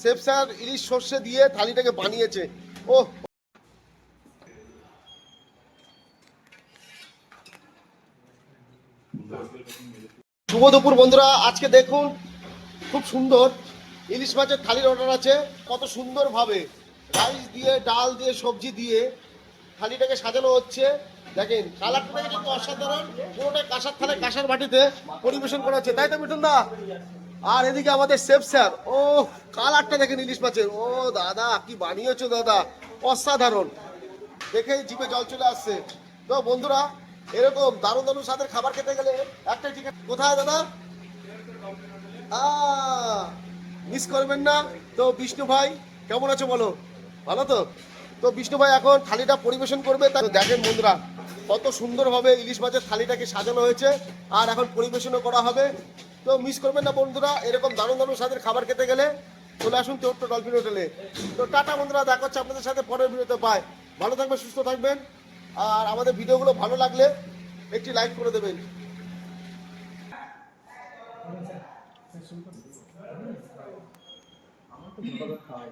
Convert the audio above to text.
Chef sir ইলিশ সর্ষে দিয়ে থালিটাকে বানিয়েছে। ও শুভ দুপুর বন্ধুরা, আজকে দেখুন খুব সুন্দর ইলিশ মাছের থালির অর্ডার আছে। কত সুন্দরভাবে রাইস দিয়ে, ডাল দিয়ে, সবজি দিয়ে থালিটাকে সাজানো হচ্ছে। দেখেন কালারটা দেখে কিন্তু অসাধারণ। পুরোটা কাঁসার থালায় কাঁসার বাটিতে পরিবেশন করা হচ্ছে, তাই তো মিঠুন দা? আর এদিকে আমাদের শেফ স্যার, ও কালারটা দেখেন ইলিশ মাছের। ও দাদা কি বানিয়েছো দাদা, অসাধারণ। দেখে জিভে জল চলে আসছে। তো বন্ধুরা, এরকম দারুণ দারুণ স্বাদের খাবার খেতে গেলে একটা টিকিট কোথায় দাদা? মিস করবেন না। তো বিষ্ণু ভাই কেমন আছো বলো? ভালো তো? তো বিষ্ণু ভাই এখন থালিটা পরিবেশন করবে। তা দেখেন বন্ধুরা কত সুন্দরভাবে ইলিশ মাছের থালিটাকে সাজানো হয়েছে, আর এখন পরিবেশনও করা হবে। তো মিস করবেন না বন্ধুরা, এরকম দারুণ দারুণ স্বাদের খাবার খেতে গেলে চলে আসুন ছোট্ট ডলফিন হোটেলে। তো টাটা বন্ধুরা, দেখা হচ্ছে আপনাদের সাথে পরের ভিডিওতে। পায় ভালো থাকবেন, সুস্থ থাকবেন, আর আমাদের ভিডিওগুলো ভালো লাগলে একটি লাইক করে দেবেন। আমার তো খাওয়া